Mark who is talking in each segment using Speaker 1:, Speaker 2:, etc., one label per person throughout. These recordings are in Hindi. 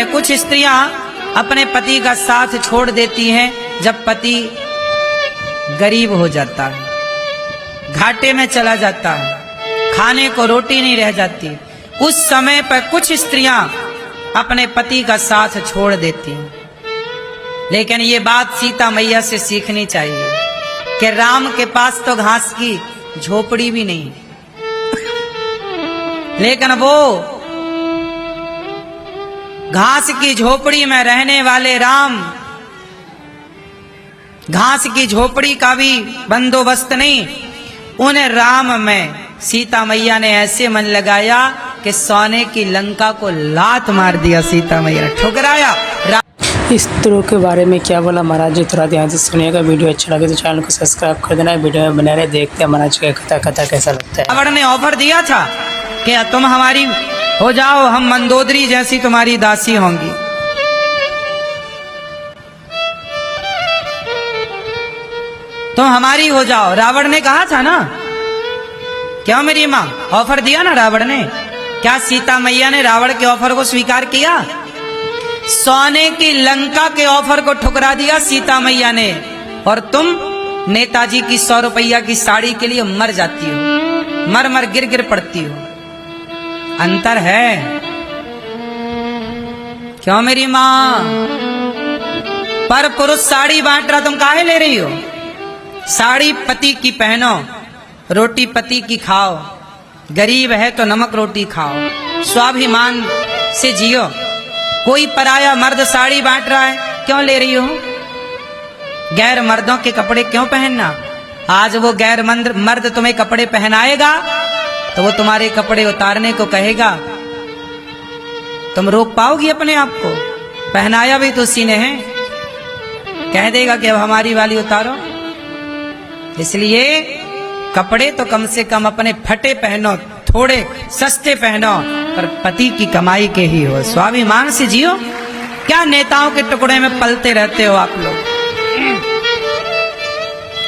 Speaker 1: कुछ स्त्रियां अपने पति का साथ छोड़ देती हैं जब पति गरीब हो जाता है, घाटे में चला जाता है, खाने को रोटी नहीं रह जाती। उस समय पर कुछ स्त्रियां अपने पति का साथ छोड़ देती हैं। लेकिन ये बात सीता मैया से सीखनी चाहिए कि राम के पास तो घास की झोपड़ी भी नहीं, लेकिन वो घास की झोपड़ी में रहने वाले राम घास की झोपड़ी का भी बंदोबस्त नहीं, उन राम में सीता मैया ने ऐसे मन लगाया कि सोने की लंका को लात मार दिया। सीता मैया ने ठुकराया।
Speaker 2: स्त्रियों के बारे में क्या बोला महाराज जी, थोड़ा ध्यान से सुनिएगा। वीडियो अच्छा लगे तो चैनल को सब्सक्राइब कर देना। वीडियो में बने रहे, देखते हैं महाराज का कथा कैसा लगता है।
Speaker 1: रावण ने ऑफर दिया था कि तुम हमारी हो जाओ, हम मंदोदरी जैसी तुम्हारी दासी होंगी। तुम हमारी हो जाओ, रावण ने कहा था ना। क्यों मेरी माँ, ऑफर दिया ना रावण ने। क्या सीता मैया ने रावण के ऑफर को स्वीकार किया? सोने की लंका के ऑफर को ठुकरा दिया सीता मैया ने, और तुम नेताजी की 100 रुपया की साड़ी के लिए मर जाती हो, मर मर गिर गिर पड़ती हो। अंतर है। क्यों मेरी माँ? पर पुरुष साड़ी बांट रहा, तुम काहे ले रही हो? साड़ी पति की पहनो, रोटी पति की खाओ, गरीब है तो नमक रोटी खाओ, स्वाभिमान से जियो। कोई पराया मर्द साड़ी बांट रहा है, क्यों ले रही हो? गैर मर्दों के कपड़े क्यों पहनना? आज वो गैर मर्द तुम्हें कपड़े पहनाएगा तो वो तुम्हारे कपड़े उतारने को कहेगा। तुम रोक पाओगी अपने आप को? पहनाया भी तो उसी ने है। कह देगा कि अब हमारी वाली उतारो। इसलिए कपड़े तो कम से कम अपने फटे पहनो, थोड़े सस्ते पहनो, पर पति की कमाई के ही हो। स्वाभिमान से जियो। क्या नेताओं के टुकड़े में पलते रहते हो आप लोग?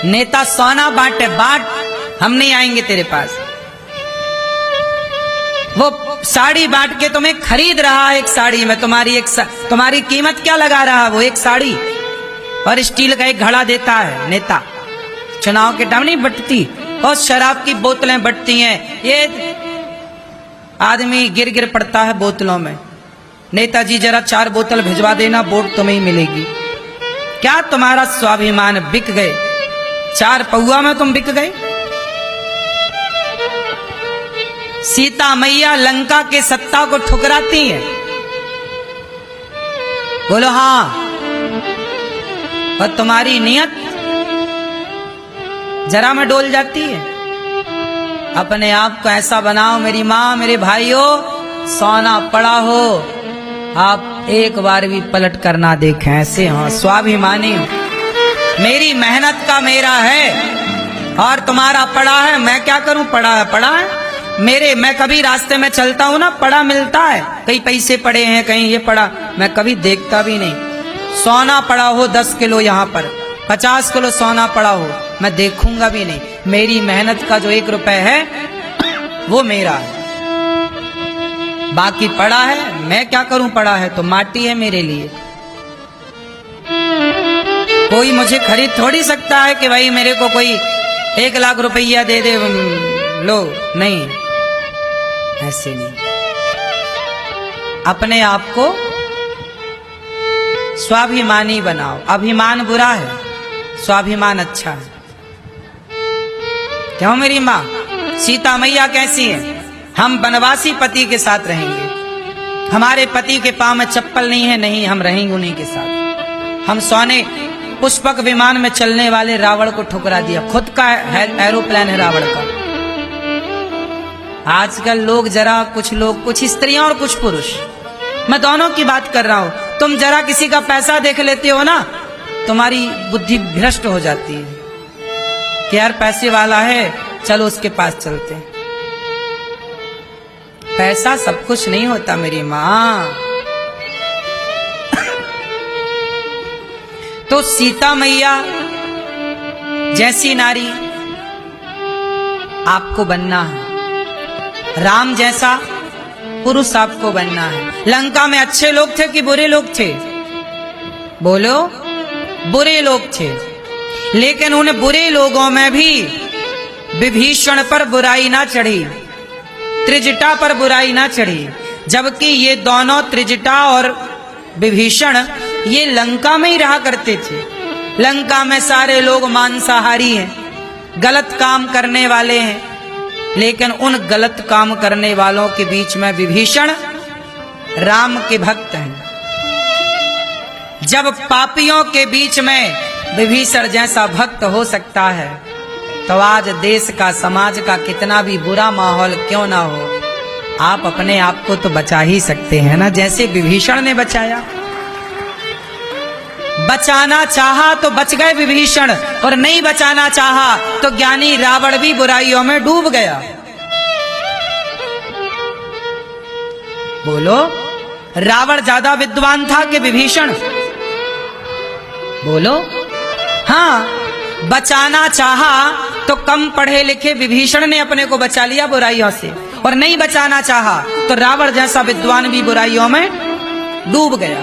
Speaker 1: नेता सोना बांटे, बांट, हम नहीं आएंगे तेरे पास। वो साड़ी बांट के तुम्हें खरीद रहा है। एक साड़ी में तुम्हारी कीमत क्या लगा रहा है? वो एक साड़ी और स्टील का एक घड़ा देता है नेता। चुनाव के टाइम नहीं बंटती, और शराब की बोतलें बंटती हैं। ये आदमी गिर गिर पड़ता है बोतलों में। नेताजी जरा 4 बोतल भिजवा देना, वोट तुम्हें ही मिलेगी। क्या तुम्हारा स्वाभिमान बिक गए? 4 पौआ में तुम बिक गए। सीता मैया लंका के सत्ता को ठुकराती है। बोलो हाँ। और तुम्हारी नियत जरा में डोल जाती है। अपने आप को ऐसा बनाओ मेरी माँ, मेरे भाइयों, सोना पड़ा हो, आप एक बार भी पलट कर ना देखें। ऐसे हो, स्वाभिमानी हो। मेरी मेहनत का मेरा है और तुम्हारा पड़ा है। मैं क्या करूं? पड़ा है, पड़ा है। मैं कभी रास्ते में चलता हूं ना, पड़ा मिलता है। कहीं पैसे पड़े हैं, कहीं ये पड़ा, मैं कभी देखता भी नहीं। सोना पड़ा हो 10 किलो, यहाँ पर 50 किलो सोना पड़ा हो, मैं देखूंगा भी नहीं। मेरी मेहनत का जो 1 रुपए है वो मेरा है। बाकी पड़ा है, मैं क्या करूं? पड़ा है तो माटी है मेरे लिए। कोई मुझे खरीद थोड़ी सकता है कि भाई मेरे को कोई 1 लाख रुपया दे दे, लो, नहीं, ऐसे नहीं। अपने आप को स्वाभिमानी बनाओ। अभिमान बुरा है, स्वाभिमान अच्छा है। क्यों मेरी माँ? सीता मैया कैसी है? हम वनवासी पति के साथ रहेंगे। हमारे पति के पांव में चप्पल नहीं है, नहीं, हम रहेंगे उन्हीं के साथ। हम सोने पुष्पक विमान में चलने वाले रावण को ठुकरा दिया। खुद का एरोप्लेन है रावण का। आजकल लोग जरा, कुछ लोग, कुछ स्त्रियां और कुछ पुरुष, मैं दोनों की बात कर रहा हूं, तुम जरा किसी का पैसा देख लेते हो ना, तुम्हारी बुद्धि भ्रष्ट हो जाती है कि यार पैसे वाला है, चलो उसके पास चलते हैं। पैसा सब कुछ नहीं होता मेरी माँ। तो सीता मैया जैसी नारी आपको बनना है। राम जैसा पुरुष आपको बनना है। लंका में अच्छे लोग थे कि बुरे लोग थे? बोलो, बुरे लोग थे। लेकिन उन बुरे लोगों में भी विभीषण पर बुराई ना चढ़ी, त्रिजटा पर बुराई ना चढ़ी। जबकि ये दोनों, त्रिजटा और विभीषण, ये लंका में ही रहा करते थे। लंका में सारे लोग मांसाहारी हैं, गलत काम करने वाले हैं। लेकिन उन गलत काम करने वालों के बीच में विभीषण राम के भक्त हैं। जब पापियों के बीच में विभीषण जैसा भक्त हो सकता है, तो आज देश का, समाज का कितना भी बुरा माहौल क्यों ना हो, आप अपने आप को तो बचा ही सकते हैं ना, जैसे विभीषण ने बचाया। बचाना चाहा तो बच गए विभीषण, और नहीं बचाना चाहा तो ज्ञानी रावण भी बुराइयों में डूब गया। बोलो, रावण ज्यादा विद्वान था कि विभीषण? बोलो, हाँ, बचाना चाहा तो कम पढ़े लिखे विभीषण ने अपने को बचा लिया बुराइयों से, और नहीं बचाना चाहा तो रावण जैसा विद्वान भी बुराइयों में डूब गया।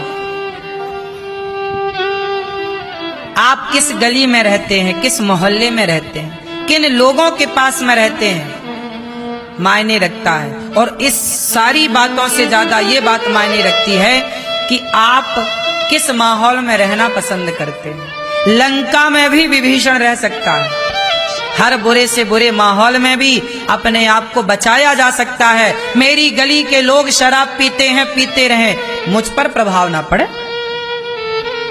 Speaker 1: आप किस गली में रहते हैं, किस मोहल्ले में रहते हैं, किन लोगों के पास में रहते हैं, मायने रखता है। और इस सारी बातों से ज्यादा ये बात मायने रखती है कि आप किस माहौल में रहना पसंद करते हैं। लंका में भी विभीषण रह सकता है, हर बुरे से बुरे माहौल में भी अपने आप को बचाया जा सकता है। मेरी गली के लोग शराब पीते हैं, पीते रहें, मुझ पर प्रभाव ना पड़े।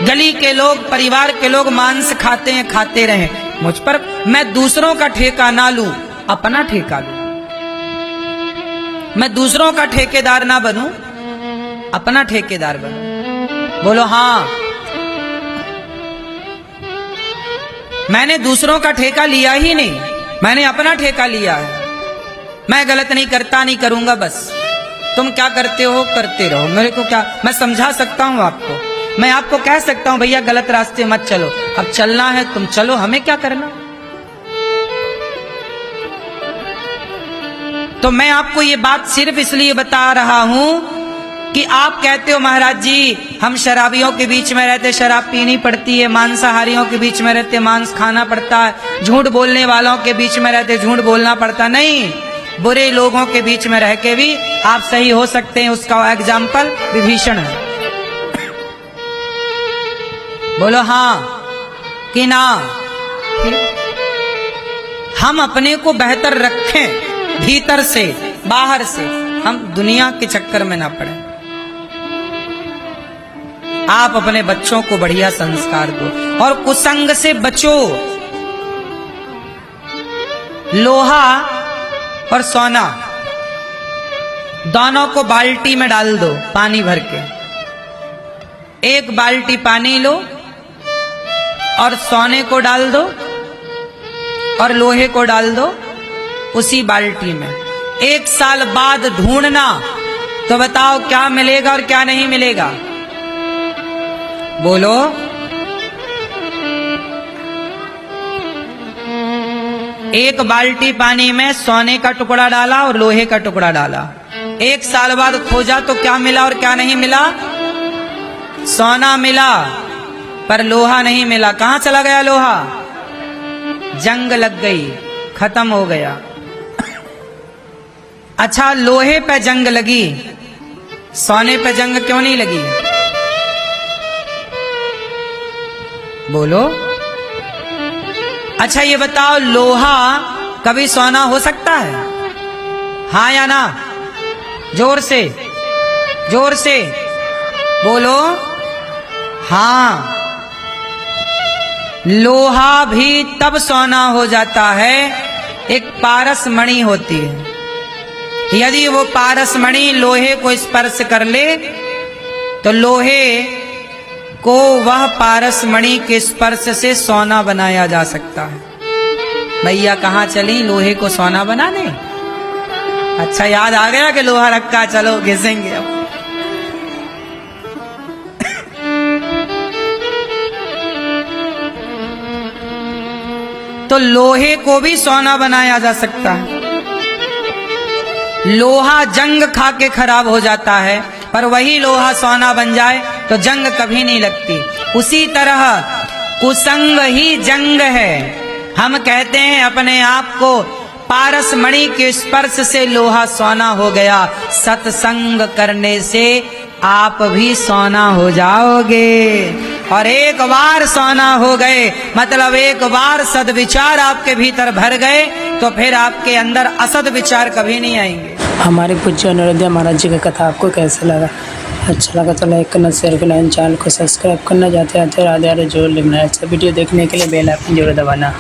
Speaker 1: गली के लोग, परिवार के लोग मांस खाते हैं, खाते रहें, मुझ पर, मैं दूसरों का ठेका ना लूं, अपना ठेका लूं। मैं दूसरों का ठेकेदार ना बनूं, अपना ठेकेदार बनूं। बोलो हाँ, मैंने दूसरों का ठेका लिया ही नहीं, मैंने अपना ठेका लिया है। मैं गलत नहीं करता, नहीं करूंगा, बस तुम क्या करते हो करते रहो, मेरे को क्या, मैं समझा सकता हूं आपको, मैं आपको कह सकता हूं भैया गलत रास्ते मत चलो, अब चलना है तुम चलो, हमें क्या करना। तो मैं आपको ये बात सिर्फ इसलिए बता रहा हूं कि आप कहते हो महाराज जी हम शराबियों के बीच में रहते, शराब पीनी पड़ती है, मांसाहारियों के बीच में रहते, मांस खाना पड़ता है, झूठ बोलने वालों के बीच में रहते, झूठ बोलना पड़ता। नहीं, बुरे लोगों के बीच में रह के भी आप सही हो सकते हैं। उसका एग्जाम्पल विभीषण है। बोलो हाँ कि ना? हम अपने को बेहतर रखें, भीतर से बाहर से, हम दुनिया के चक्कर में ना पड़े। आप अपने बच्चों को बढ़िया संस्कार दो और कुसंग से बचो। लोहा और सोना दोनों को बाल्टी में डाल दो, पानी भर के। एक बाल्टी पानी लो और सोने को डाल दो और लोहे को डाल दो उसी बाल्टी में। 1 साल बाद ढूंढना तो बताओ क्या मिलेगा और क्या नहीं मिलेगा। बोलो, एक बाल्टी पानी में सोने का टुकड़ा डाला और लोहे का टुकड़ा डाला, 1 साल बाद खोजा तो क्या मिला और क्या नहीं मिला? सोना मिला पर लोहा नहीं मिला। कहां चला गया लोहा? जंग लग गई, खत्म हो गया। अच्छा, लोहे पे जंग लगी, सोने पे जंग क्यों नहीं लगी? बोलो। अच्छा ये बताओ, लोहा कभी सोना हो सकता है? हाँ या ना? जोर से, जोर से बोलो। हाँ, लोहा भी तब सोना हो जाता है, एक पारस मणि होती है। यदि वो पारस मणि लोहे को स्पर्श कर ले तो लोहे को वह पारस मणि के स्पर्श से सोना बनाया जा सकता है। भैया कहाँ चली लोहे को सोना बनाने? अच्छा याद आ गया कि लोहा रखा, चलो घिसेंगे अब। तो लोहे को भी सोना बनाया जा सकता है, लोहा जंग खा के खराब हो जाता है, पर वही लोहा सोना बन जाए तो जंग कभी नहीं लगती। उसी तरह कुसंग ही जंग है। हम कहते हैं अपने आप को पारस मणि के स्पर्श से लोहा सोना हो गया, सत्संग करने से आप भी सोना हो जाओगे। और एक बार सोना हो गए मतलब एक बार सद्विचार आपके भीतर भर गए तो फिर आपके अंदर असद विचार कभी नहीं आएंगे।
Speaker 2: हमारे पूज्य अनिरुद्ध महाराज जी का कथा आपको कैसा लगा? अच्छा लगा तो लाइक करना, शेयर करना, चैनल को सब्सक्राइब करना, जाते आते राधे राधे जरूर लिखना है। ऐसा वीडियो देखने के लिए बेल आइकन जरूर दबाना।